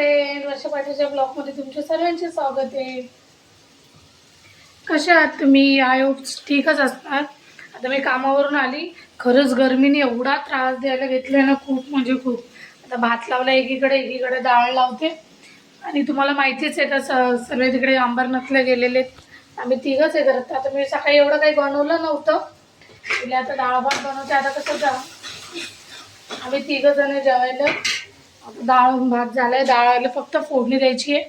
Friend, वर्षा पाटीलच्या ब्लॉगमध्ये तुमच्या सर्वांचे स्वागत आहे. कसे आहात तुम्ही? आय होप ठीकच असणार. आता मी कामावरून आली. खरंच गरमीने एवढा त्रास द्यायला घेतला ना, खूप म्हणजे खूप. आता भात लावला एकीकडे डाळ लावते. आणि तुम्हाला माहितीच आहे का, सर्व तिकडे अंबरनाथला गेलेले आम्ही तिघच आहे घरात. आता मी सकाळी एवढं काही बनवलं नव्हतं. तिला आता डाळ भात बनवते. आता कसं जा आम्ही तिघ जण जेवायला. आता डाळ भात झालाय. डाळाला फक्त फोडणी द्यायची आहे.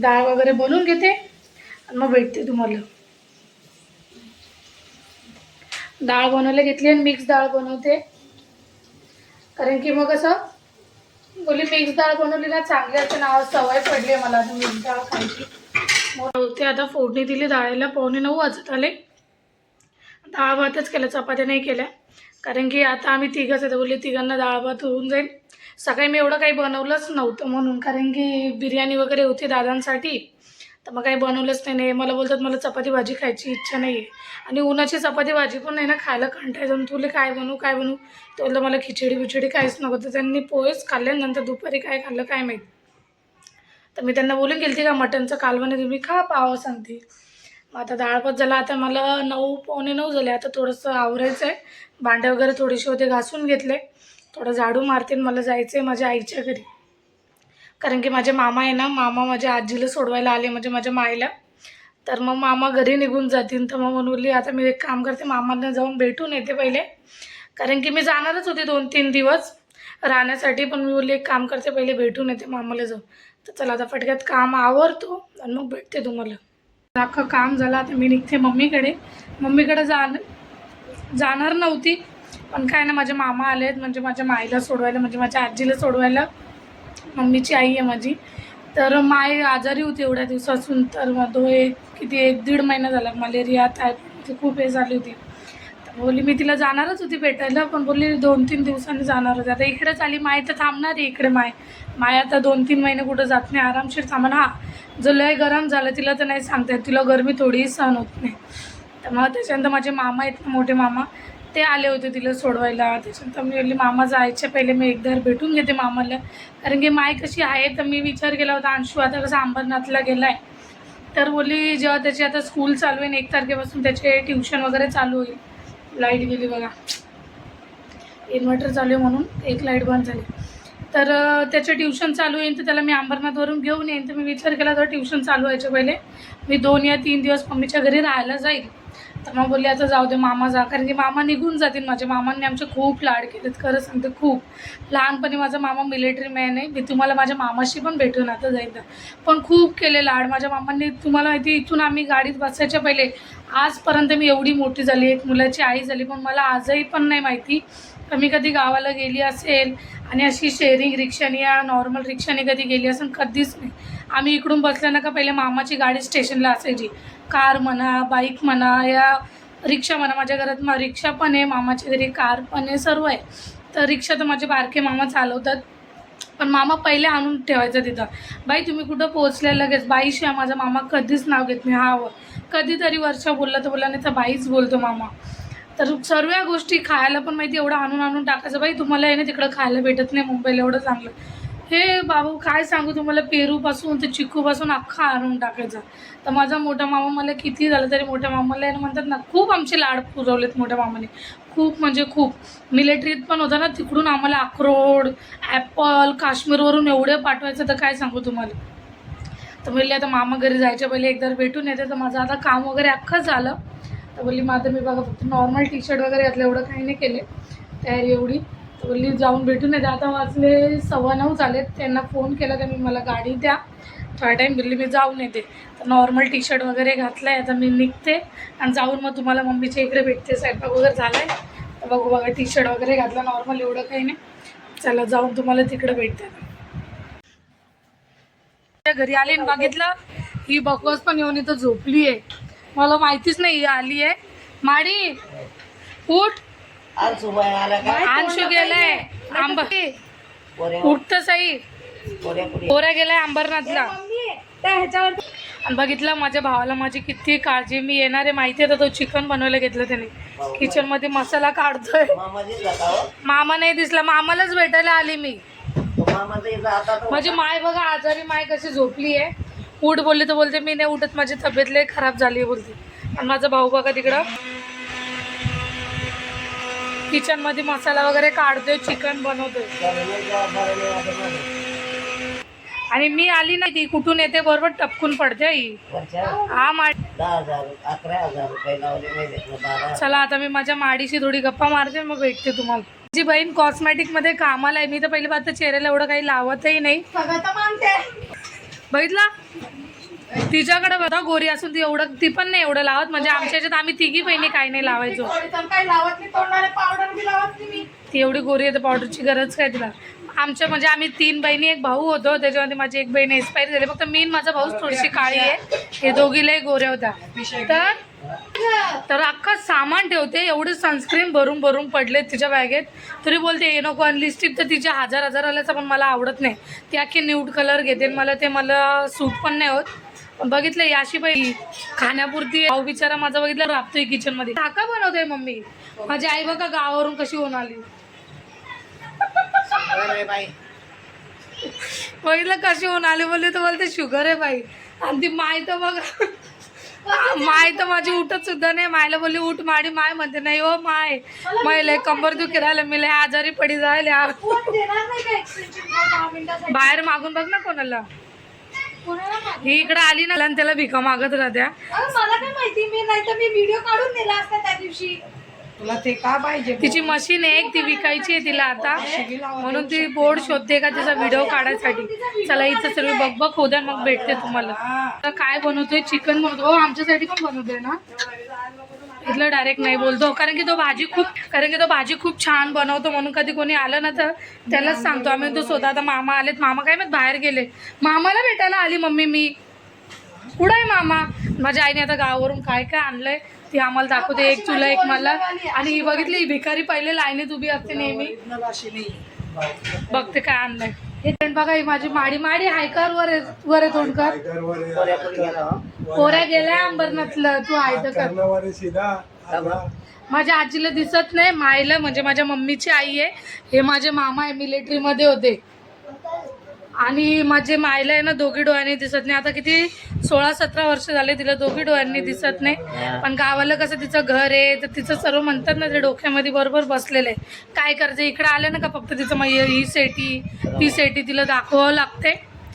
डाळ वगैरे बनवून घेते आणि मग भेटते तुम्हाला. डाळ बनवायला घेतली आणि मिक्स डाळ बनवते. कारण की मग कसं बोली मिक्स डाळ बनवली ना चांगली असते ना. सवय पडली आहे मला आता मिक्स डाळ खायची. मग ते आता फोडणी दिली डाळीला. 8:45 वाजत आले. डाळ भातच केला, चपात्या नाही केल्या. कारण की आता आम्ही तिघंच आहे. बोलले तिघांना डाळ भात होऊन जाईल. सकाळी मी एवढं काही बनवलंच नव्हतं म्हणून, कारण की बिर्याणी वगैरे होती दादांसाठी. तर मग काही बनवलंच नाही. मला बोलतात मला चपाती भाजी खायची इच्छा नाही आहे. आणि उन्हाची चपाती भाजी पण नाही ना खायला कंटाळून. तुला काय बनवू ते बोललं मला खिचडी काहीच नको. तर त्यांनी पोहेच खाल्ले. नंतर दुपारी काय खाल्लं काय माहीत. तर मी त्यांना बोलून गेली का मटनचं कालवण तुम्ही खा, पाव सांगते. मग आता डाळ भात झाला. आता मला 9, 8:45 झाले. आता थोडंसं आवरायचं आहे. भांडे वगैरे थोडेसे होते घासून घेतले. थोडं झाडू मारते. मला जायचं आहे माझ्या आईच्या घरी. कारण की माझे मामा आहे ना, मामा माझ्या आजीला सोडवायला आले म्हणजे माझ्या माईला. तर मग मामा घरी निघून जातील. तर मग म्हणली आता मी एक काम करते, मामांना जाऊन भेटून येते पहिले. कारण की मी जाणारच होते 2-3 दिवस राहण्यासाठी. पण मी बोलली एक काम करते, पहिले भेटून येते मामाला जाऊन. तर चला आता फटक्यात काम आवरतो आणि मग भेटते तुम्हाला. अख्खं काम झालं. आता मी निघते मम्मीकडे जाणार नव्हती. पण काय ना माझे मामा आले आहेत म्हणजे माझ्या माईला सोडवायला, म्हणजे माझ्या आजीला सोडवायला. मम्मीची आई आहे माझी. तर माई आजारी होती एवढ्या दिवसापासून. तर मग 1-1.5 महिना झाला. मलेरिया टायफॉइड खूप हे झाली होती. तर बोलली मी तिला जाणारच होती भेटायला. पण बोलली 2-3 दिवसांनी जाणार होती. आता इकडेच आली. माय तर थांबणार आहे इकडे. माय आता 2-3 महिने कुठं जात नाही. आरामशीर थांबणार. हा जो लय गरम झालं तिला तर नाही सांगता येत. तिला गरमी थोडीही सहन होत नाही. तर मग त्याच्यानंतर माझे मामा आहेत, मोठे मामा, ते आले होते तिला सोडवायला. त्याच्यानंतर मी बोलली मामा जायच्या पहिले मी एकदा भेटून घेते मामाला. कारण की माय कशी आहे. तर मी विचार केला होता अंशू आता कसं अंबरनाथला गेला आहे. तर बोलली जेव्हा त्याची आता स्कूल चालू होईल 1 तारखेपासून त्याचे ट्युशन वगैरे चालू होईल. लाईट गेली बघा. इन्व्हर्टर चालू आहे म्हणून एक लाईट बंद झाली. तर त्याचं ट्युशन चालू येईल. तर त्याला मी अंबरनाथवरून घेऊन येईन. तर मी विचार केला तर ट्युशन चालू व्हायच्या पहिले मी 2 या 3 दिवस मम्मीच्या घरी राहायला जाईल. तर मग बोलली आता जाऊ दे मामा जा. कारण की मामा निघून जातील. माझ्या मामांनी आमचे खूप लाड केलेत. खरं सांगते खूप. लहानपणी माझा मामा मिलिटरी मॅन आहे. मी तुम्हाला माझ्या मामाशी पण भेटून आता जाईल. पण खूप केले लाड माझ्या मामांनी. तुम्हाला माहिती इथून आम्ही गाडीत बसायच्या पहिले आजपर्यंत मी एवढी मोठी झाली, एक मुलाची आई झाली. पण मला आजही पण नाही माहिती तर मी कधी गावाला गेली असेल आणि अशी शेअरिंग रिक्षाने या नॉर्मल रिक्षाने कधी गेली असेल, कधीच नाही. आम्ही इकडून बसल्या ना का पहिले मामाची गाडी स्टेशनला असायची. कार म्हणा, बाईक म्हणा, या रिक्षा म्हणा. माझ्या घरात रिक्षा पण आहे, मामाच्या घरी कार पण आहे, सर्व आहे. तर रिक्षा तर माझे बारके मामा चालवतात. पण मामा पहिले आणून ठेवायचं तिथं. बाई तुम्ही कुठं पोहोचल्या लगेच बाईशिवाय माझा मामा कधीच नाव घेत नाही. हा कधीतरी वर्षा बोलला तर बोलला, नाही तर बाईच बोलतो मामा. तर सर्व गोष्टी खायला पण माहिती एवढं आणून टाकायचं. बाई तुम्हाला आहे ना तिकडं खायला भेटत नाही मुंबईला एवढं चांगलं. हे बाबू काय सांगू तुम्हाला, पेरूपासून ते चिकूपासून अख्खा आणून टाकायचा. तर माझा मोठा मामा मला किती झालं तरी मोठ्या मामाला म्हणतात ना खूप आमचे लाड पुरवलेत मोठ्या मामाने. खूप म्हणजे खूप. मिलिटरीत पण होता ना तिकडून आम्हाला अक्रोड, ॲपल, काश्मीरवरून एवढे पाठवायचं तर काय सांगू तुम्हाला. तर बोलली आता मामा घरी जायच्या पहिले एकदा भेटून येते. तर माझं आता काम वगैरे अख्खं झालं. तर बोलली मग आता मी बघा फक्त नॉर्मल टी-शर्ट वगैरे घातलं, एवढं काही नाही केले तयारी एवढी. तर बोलली जाऊन भेटून येते. आता वाजले 9:15 झालेत. त्यांना फोन केला की मला गाडी द्या थोडा टाईम. बोलली मी जाऊन येते. तर नॉर्मल टी-शर्ट वगैरे घातलं आहे. आता मी निघते आणि जाऊन मग तुम्हाला मम्मीच्या इकडे भेटते. स्वयंपाक वगैरे झाला आहे. तर बघू बघा टी-शर्ट वगैरे घातलं नॉर्मल, एवढं काही नाही. चला जाऊन तुम्हाला तिकडे भेटते. घरी आली आणि बघितलं ही बकवास पण येऊन इथं झोपली आहे. मला माहितीच नाही आली आहे. माडी उठ. अंशू गेलाय उठत सई. पोऱ्या गेलाय अंबरनाथला. आणि बघितलं माझ्या भावाला माझी किती काळजी. मी येणार आहे माहिती आहे. तर तो चिकन बनवायला घेतलं त्याने. किचन मध्ये मसाला काढतोय. मामा नाही दिसला. मामालाच भेटायला आली मी. माझी माय बघा आजारी माय कशी झोपली आहे. उठ बोलले तर बोलते मी नाही उठत, माझी तब्येत लय खराब झाली आहे बोलते. आणि माझा भाऊ बघा तिकडं किचन मध्ये मसाला वगैरे काढतोय, चिकन बनवतोय. आणि मी आली नाही ती कुठून येते बरोबर टपकून पडते ही. हा 11,000 रुपये लावले. चला आता मी माझ्या माडीशी थोडी गप्पा मारते मग भेटते तुम्हाला. माझी बहीण कॉस्मॅटिक मध्ये कामाला आहे. मी तर पहिली बात तर चेहऱ्याला एवढं काही लावतही नाही. बघितला तिच्याकडे बघा गोरी असून ती एवढं ती पण नाही एवढं लावत. म्हणजे आमच्या ह्याच्यात आम्ही तिघी बहिणी काही नाही लावायचो. ती एवढी गोरी आहे तर पावडरची गरज काय तिला. आमच्या म्हणजे आम्ही 3 बहिणी 1 भाऊ होतो. त्याच्यामध्ये माझी 1 बहीण एक्सपायर झाली. फक्त मी माझा भाऊ थोडीशी काळी आहे. हे दोघीलाही गोऱ्या होत्या. तर अख्खा सामान ठेवते. एवढे सनस्क्रीन भरून भरून पडले तिच्या बॅगेत. तरी बोलते हे नको. आणि लिपस्टिक तर तिच्या हजार आल्याचं पण मला आवडत नाही. ती अख्खी न्यूड कलर घेते. मला सूट पण नाही होत. बघितलं याशी बाई खाण्यापुरती. भाऊ बिचारा माझा बघितलं राबतोय किचन मध्ये. काका बनवतोय मम्मी. माझी आई बघा गावावरून कशी होऊन आली. बघितलं कशी होऊन आली बोलले तर बोलते शुगर आहे बाई. आणि ती माय तर बघा माय तर माझी उठत सुद्धा नाही. मायला बोलली उठ माडी. माय म्हणते नाही हो माय लय कंबर दुखी राहिलं मी लय आजारी पडी जायला. बाहेर मागून बघ ना कोणाला. ही इकडे आली ना आणि त्याला भिका मागत राहत्या. मला काय माहिती. मी नाही तर मी व्हिडिओ काढून दिला असता त्या दिवशी. तुला ते का पाहिजे. तिची मशीन आहे ती विकायची आहे तिला आता. म्हणून ती बोर्ड शोधते का तिचा व्हिडिओ काढायसाठी. चला इथं सर्व बघ होऊ द्या मग भेटते तुम्हाला. तर काय बनवतोय चिकन बनवतो. हो आमच्यासाठी पण बनवतोय ना. इथलं डायरेक्ट नाही बोलतो कारण की तो भाजी खूप छान बनवतो. म्हणून कधी कोणी आलं ना तर त्यालाच सांगतो आम्ही. तो स्वतः आता मामा आलेत. मामा काय माहित बाहेर गेले. मामाला भेटायला आली मम्मी मी. कुठं आहे मामा. माझ्या आईने आता गावावरून काय काय आणलंय ती आम्हाला दाखवते. एक तुला एक मला. आणि ही बघितली ही भिकारी पहिले लाईनीत उभी असते नेहमी. बघते काय आणलंय. हे बघा ही माझी माडी हायकर वर आहे तोंडकर. पोऱ्या गेल्या अंबरनाथला. तू हायकर. माझ्या आजीला दिसत नाही. मायला म्हणजे माझ्या मम्मीची आई आहे. हे माझे मामा आहे मिलिटरी मध्ये होते. आणि माझे मायला आहे ना दोघी डोळ्यांनी दिसत नाही. आता किती 16-17 वर्ष झाले तिला दोघी डोळ्यांनी दिसत नाही. पण गावाला कसं तिचं घर आहे तर तिचं सर्व म्हणतात ना ते डोक्यामध्ये बरोबर बसलेलं आहे. काय करायचं इकडे आलं ना का फक्त तिचं ही सेटी ती सेटी तिला दाखवावं लागते.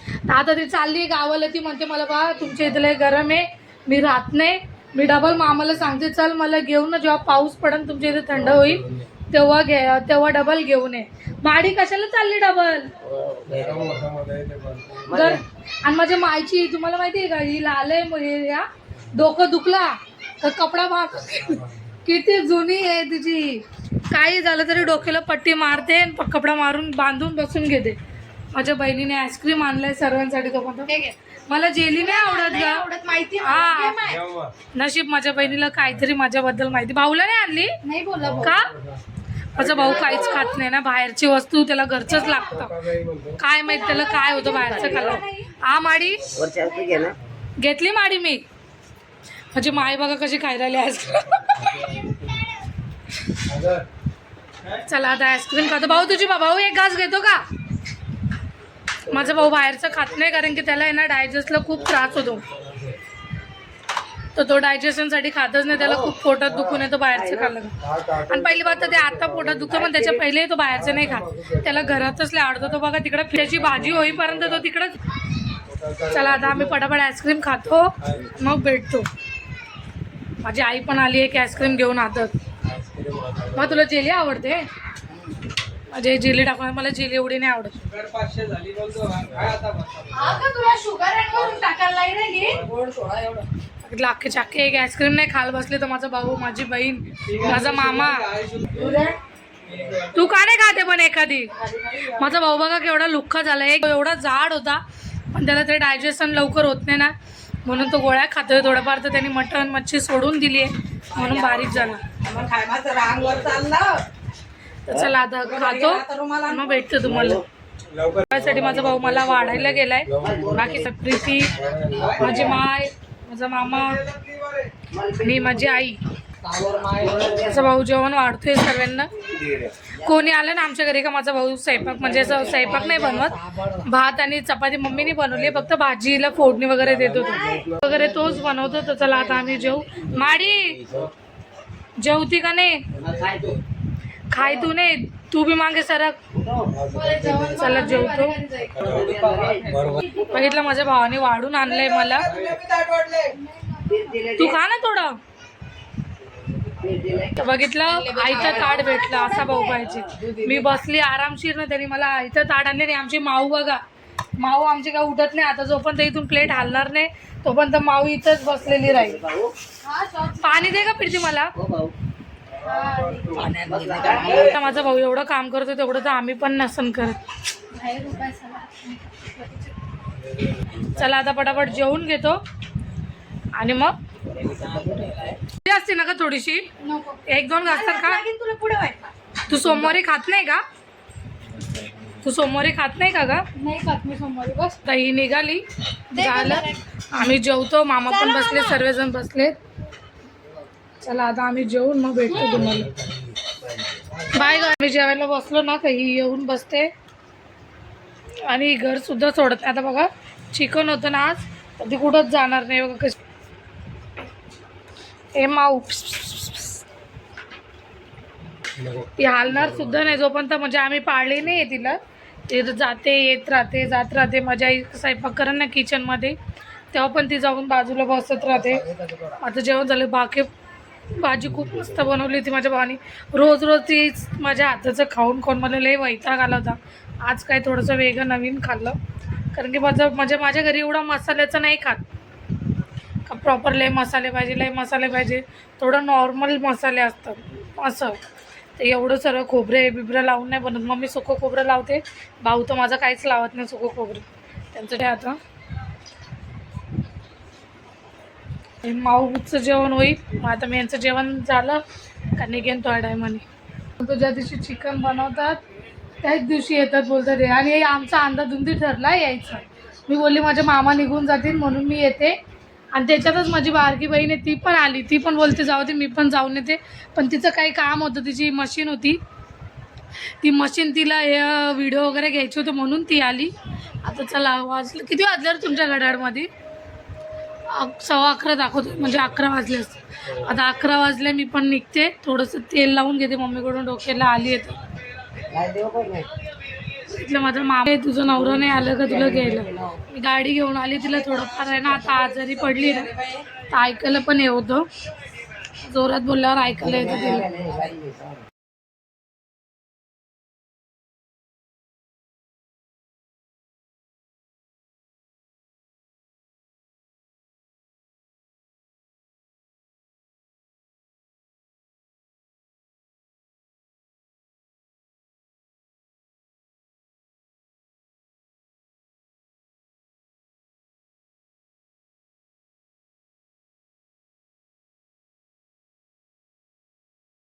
तर आता ती चालली गावाला. ती म्हणते मला बा तुमच्या इथलं गरम आहे मी राहत नाही. मी डबल मामाला सांगते चल मला घेऊन ना जेव्हा पाऊस पडेल तुमच्या इथे थंड होईल तेव्हा डबल घेऊन ये. माडी कशाला चालली डबल. आणि माझ्या मायची तुम्हाला माहिती आहे का ही लाल आहे. डोकं दुखला तर कपडा मार. किती जुनी आहे तिची. काही झालं तरी डोक्याला पट्टी मारते कपडा मारून बांधून बसून घेते. माझ्या बहिणीने आईस्क्रीम आणलाय सर्वांसाठी. तो म्हणतो मला जेली नाही आवडत माहिती. हा नशीब माझ्या बहिणीला काहीतरी माझ्याबद्दल माहिती. भाऊला नाही आणली. नाही बोला का. माझा भाऊ काहीच खात नाही ना बाहेरची वस्तू. त्याला घरचंच लागतं. काय माहित त्याला काय होतं बाहेरचं खाल्लं. हा माडी घेतली माडी मी. माझी माय बघा कशी खाय राहिली आईस्क्रीम. चला आता आईस्क्रीम खातो. भाऊ तुझी भाऊ एक घास घेतो का. माझा भाऊ बाहेरचं खात नाही कारण की त्याला आहे ना डायजेस्टला खूप त्रास होतो. तर तो डायजेशनसाठी खातच नाही. त्याला खूप पोटात दुखून येतो बाहेरचं खाल्लं. आणि पहिली बात तर ते आता पोटात दुखतं पण त्याच्या पहिले तो बाहेरचं नाही खात. त्याला घरातच लय आवडतो. तो बघा तिकडं फिरायची भाजी होईपर्यंत तो तिकडंच. चला आता आम्ही पटापट आईस्क्रीम खातो मग भेटतो. माझी आई पण आली आहे की आईस्क्रीम घेऊन हातात. मग तुला जेली आवडते. माझी जेली टाकून मला जेली एवढी नाही आवडत. लाखे चाके एक आईस्क्रीम नाही खाल बसले तर माझा भाऊ माझी बहीण माझा मामा. तू का नाही खाते पण एखादी. माझा भाऊ बघा केवढा लुख्खा झाला. एवढा जाड होता पण त्याला ते डायजेशन लवकर होत नाही ना म्हणून तो गोळ्या खातोय थोडंफार. तर त्यांनी मटण मच्छी सोडून दिली आहे म्हणून बारीक झाला. तर चला आता खातो मग भेटतो तुम्हाला. त्यासाठी माझा भाऊ मला वाढायला गेलाय. बाकी प्रीती माझी माय माझा मामा आणि माझी आई माझा भाऊ जेवण वाढतोय सर्वांना. कोणी आलं ना आमच्या घरी का माझा भाऊ स्वयंपाक म्हणजे असं स्वयंपाक नाही बनवत. भात आणि चपाती मम्मीने बनवली, फक्त भाजीला फोडणी वगैरे देतो वगैरे तोच बनवतो. तर चला आता आम्ही जेवू. माडी जेवती का नाही? खाय तू नाही, तू बी मागे सरक. चला जेवतो. बघितलं माझ्या भावाने वाढून आणलंय मला. तू खा ना थोडं. बघितलं आईचं ताट भेटलं. असा भाऊ पाहिजे. मी बसली आरामशीर ना, त्यांनी मला आईचं ताट आणले. नाही आमची माऊ बघा, माऊ आमची काय उठत नाही. आता जोपर्यंत इथून प्लेट हलणार नाही तोपर्यंत माऊ इथंच बसलेली राहील. पाणी दे का फिरती मला. माझा भाऊ एवढं काम करतो तेवढं तर आम्ही पण नसन करत. चला आता पटापट जेवून घेतो आणि मग असते ना का थोडीशी 1-2 घासतात का. तुला पुढे तू सोमवारी खात नाही का? तू सोमवारी खात नाही का ग? नाही खात मी सोमवारी. बस ताई निघाली, झालं आम्ही जेवतो. मामा पण बसले, सर्वजण बसले. चला आता आम्ही जेवून मग भेटतो तुम्हाला. बाय ग. आम्ही जेवायला बसलो ना काही येऊन बसते आणि घर सुद्धा सोडत नाही. आता बघा चिकन होतं ना आज, तर ती कुठंच जाणार नाही. बघा कशी ए माऊ, ती हालणार सुद्धा नाही जोपर्यंत म्हणजे आम्ही पाळली नाही तिला. ते जाते येत राहते, जात राहते. माझ्या आई स्वयंपाक करेन ना किचनमध्ये, तेव्हा पण ती जाऊन बाजूला बसत राहते. आता जेवण झालं. भाजी खूप मस्त बनवली होती माझ्या भावाने. रोज रोज तीच माझ्या हाताचं खाऊन खाऊन मला लई वैताग आला होता. आज काय थोडंसं वेगळं नवीन खाल्लं, कारण की माझ्या घरी एवढा मसाल्याचं नाही खात का. प्रॉपर लय मसाले पाहिजे. थोडं नॉर्मल मसाले असतात असं. ते एवढं सर्व खोबरे बिबरं लावून नाही बनत. मम्मी सुकं खोबरं लावते, भाऊ तर माझं काहीच लावत नाही सुकं खोबरं. त्यांचं ते आता माऊचं जेवण होईल. मग आता मी यांचं जेवण झालं का निघेन थोड्या टायमाने. तो ज्या दिवशी चिकन बनवतात त्याच दिवशी येतात बोलतात. आणि आमचा अंदाधुंदी ठरला यायचा. मी बोलली माझे मामा निघून जातील म्हणून मी येते. आणि त्याच्यातच माझी बारकी बहीण आहे ती पण आली. ती पण बोलते जाऊ दे मी पण जाऊन येते. पण तिचं काही काम होतं, तिची मशीन होती. ती मशीन तिला हे व्हिडिओ वगैरे घ्यायची होतं म्हणून ती आली. आता चला वाजलं किती वाजलं तुमच्या घड्याळमध्ये? 11:15 दाखवतो, म्हणजे 11 वाजले असते. आता 11 वाजले. मी पण निघते. थोडंसं तेल लावून घेते मम्मीकडून डोक्याला. आली येतं इथलं माझा मामा. तुझं नवरा नाही आलं का तुला घ्यायला? मी गाडी घेऊन आली. तिला थोडंफार आहे ना आता आजारी पडली ना, तर ऐकायला पण हे होतं. जोरात बोलल्यावर ऐकायला येतं तिला.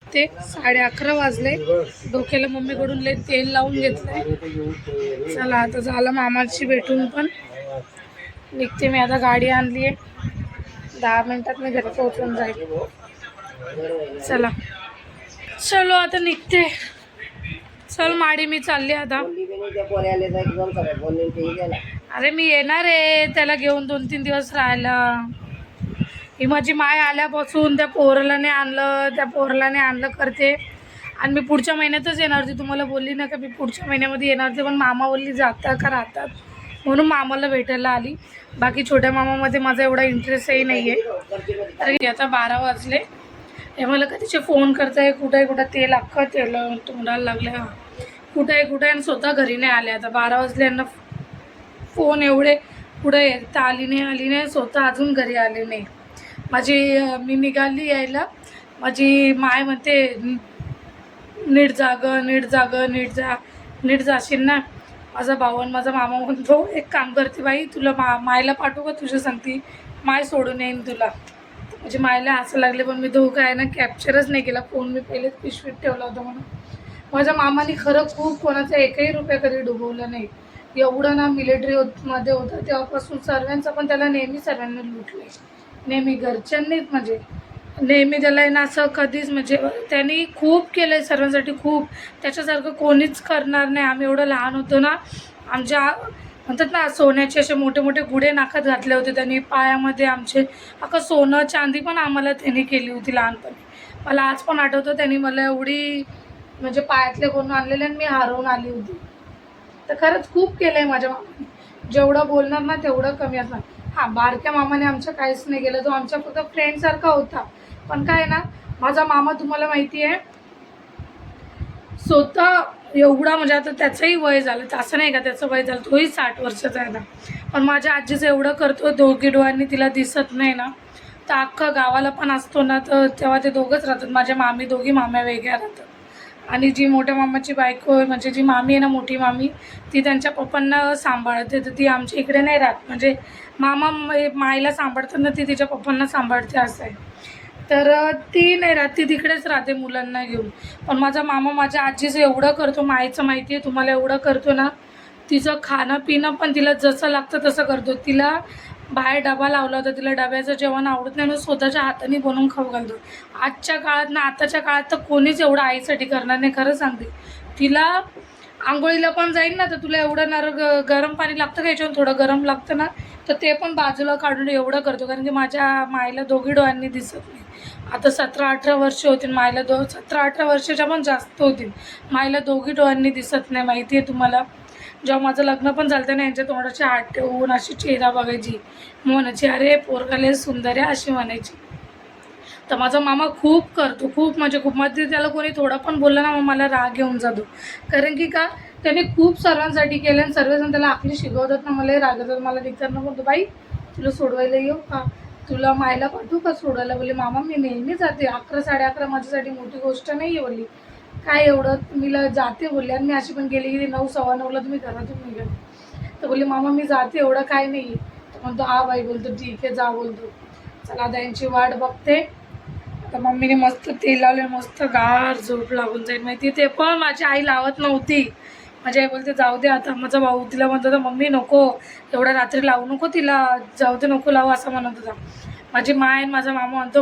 ते 11:30 वाजले. डोक्याला मम्मीकडून लय तेल लावून घेतलंय. चला आता झालं मामाची भेटून पण निघते मी. आता गाडी आणली आहे, 10 मिनिटात मी घरी पोहोचून जाईल. चलो आता निघते. चल माडी मी चालली आता. अरे मी येणार आहे त्याला घेऊन 2-3 दिवस राहायला. ही माझी माय आल्यापासून त्या पोराला नाही आणलं करते. आणि मी पुढच्या महिन्यातच येणार होती. तुम्हाला बोलली ना का मी पुढच्या महिन्यामध्ये येणार होते, पण मामा बोलली जाता का राहतात म्हणून मामाला भेटायला आली. बाकी छोट्या मामामध्ये माझा एवढा इंटरेस्टही नाही आहे. अरे आता 12 वाजले. हे मला कधीचे फोन करताय कुठं आहे तेल अख्खं तेल तोंडाला लागलं. हां कुठं आहे आणि स्वतः घरी नाही आले. आता 12 वाजले. यांना फोन एवढे कुठं येत आली नाही स्वतः अजून घरी आले नाही. मी निघाली यायला. माझी माय म्हणते नीट जाशील ना. माझा भाऊ आणि माझा मामा म्हणतो एक काम करते बाई, तुला मायला पाठवू का तुझ्या सांगती, माय सोडून येईन तुला. म्हणजे मायला असं लागले, पण मी धोका आहे ना कॅप्चरच नाही केला फोन. मी पहिलेच पिशवीत ठेवला होता म्हणून. माझ्या मामाने खरं खूप कोणाचा 1ही रुपया कधी डुबवला नाही. एवढं ना मिलिटरीमध्ये होता तेव्हापासून सर्वांचं, पण त्याला नेहमी सर्वांना लुटले. नेहमी घरच्यांनीच म्हणजे नेहमी त्याला आहे ना असं कधीच म्हणजे त्यांनी खूप केलं आहे सर्वांसाठी, खूप. त्याच्यासारखं कोणीच करणार नाही. आम्ही एवढं लहान होतो ना, आमच्या म्हणतात ना सोन्याचे असे मोठे मोठे गुढे नाकात घातले होते त्यांनी, पायामध्ये आमचे अख्खं सोनं चांदी पण आम्हाला त्यांनी केली होती लहानपणी. मला आज पण आठवतं त्यांनी मला एवढी म्हणजे पायातले बनवून आणलेले आणि मी हरवून आली होती. तर खरंच खूप केलं आहे माझ्या मामाने. जेवढं बोलणार ना तेवढं कमी असणार. हां, बारक्या मामाने आमचं काहीच नाही केलं, तो आमच्या फक्त फ्रेंडसारखा होता. पण काय ना, माझा मामा तुम्हाला माहिती आहे स्वतः एवढा म्हणजे आता त्याचंही वय झालं, तर असं नाही का त्याचं वय झालं, तोही 60 वर्षाचा आहे ना, पण माझ्या आजीचं एवढं करतो, दोघी डोळ्यांनी तिला दिसत नाही ना, तर अख्खं गावाला पण असतो ना, तर तेव्हा ते दोघंच राहतात. माझ्या मामी, दोघी माम्या वेगळ्या राहतात. आणि जी मोठ्या मामाची बायको आहे, म्हणजे जी मामी आहे ना, मोठी मामी, ती त्यांच्या पप्पांना सांभाळते. तर ती आमच्या इकडे नाही राहत, म्हणजे मामा माईला सांभाळताना ती तिच्या पप्पांना सांभाळते असं आहे. तर ती नाही राहत, ती तिकडेच राहते मुलांना घेऊन. पण माझा मामा माझ्या आजीचं एवढं करतो, माईचं माहिती आहे तुम्हाला, एवढं करतो ना, तिचं खाणं पिणं पण तिला जसं लागतं तसं करतो. तिला बाहेर डबा लावला होता, तिला डब्याचं जेवण आवडत नाही म्हणून स्वतःच्या हाताने बनवून खाऊ घालतो. आजच्या काळात ना, आताच्या काळात तर कोणीच एवढं आईसाठी करणार नाही, खरं सांगते. तिला आंघोळीला पण जाईल ना, तर तुला एवढं गरम पाणी लागतं का, याच्यावर थोडं गरम लागतं ना, तर ते पण बाजूला काढून एवढं करतो. कारण की माझ्या माईला दोघी डोळ्यांनी दिसत नाही. आता 17-18 वर्ष होतील माईला, 17-18 वर्षाच्या पण जास्त होतील. माईला दोघी डोळ्यांनी दिसत नाही, माहिती आहे तुम्हाला. जेव्हा माझं लग्न पण झालं ना, यांच्या तोंडाची हात ठेवून अशी चेहरा बघायची, म्हणायची अरे पोरगाले सुंदर आहे अशी म्हणायची. तर माझा मामा खूप करतो, खूप म्हणजे खूप. मध्ये त्याला कोणी थोडं पण बोललं ना, मग मला राग येऊन जातो. कारण की का, त्याने खूप सर्वांसाठी केलं आणि सर्वजण त्याला आखली शिकवतात ना, मलाही राग येतात. मला निघताना म्हणतो बाई तुला सोडवायला येऊ का, तुला मायला पाठवू का सोडवायला. बोलले मामा मी नेहमी जाते, 11-11:30 माझ्यासाठी मोठी गोष्ट नाही आहे बोलली, काय एवढं मीला जाते बोलले. आणि मी अशी पण गेली की 9-9:15ला तुम्ही घरातून निघाल. तर बोलले मामा मी जाते, एवढं काय नाही. तर म्हणतो हा बाई, बोलतो ठीक आहे जा, बोलतो चला आता यांची वाट बघते. तर मम्मीने मस्त तेल लावले, मस्त गार झोप लागून जाईल माहिती. ते पण माझी आई लावत नव्हती. माझी आई बोलते जाऊ दे आता. माझा भाऊ तिला म्हणत होता मम्मी नको एवढ्या रात्री लावू नको तिला, जाऊ दे नको लावू असं म्हणत होता. माझी माय माझा मामा म्हणतो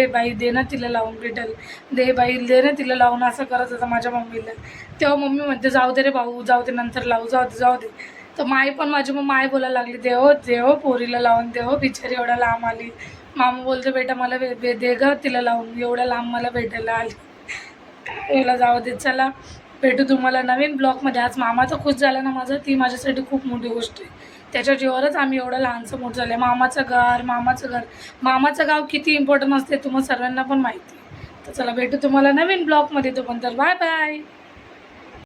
बाई दे ना तिला लावून, भेटेल दे बाई, दे ना तिला लावून, असं करत होता माझ्या मम्मीला. तेव्हा मम्मी म्हणते जाऊ दे रे भाऊ, जाऊ दे नंतर लावू, जाऊ दे. तर माय पण माझी मग माय बोलायला लागली देव पोरीला लावून देव, बिचारी एवढ्या लांब आली. मामा बोलतो बेटा मला दे ग तिला लावून, एवढ्या लांब मला भेटायला आली. काय जाऊ दे. चला भेटू तुम्हाला नवीन ब्लॉगमध्ये. आज मामा तर खुश झाला ना माझा, ती माझ्यासाठी खूप मोठी गोष्ट आहे. त्याच्या जीवावरच आम्ही एवढं लहानसं मोठं झालं. मामाचं गाव किती इम्पॉर्टंट असते तुम्हाला सर्वांना पण माहिती आहे. तर चला भेटू तुम्हाला नवीन ब्लॉगमध्ये. तो पण तर बाय बाय.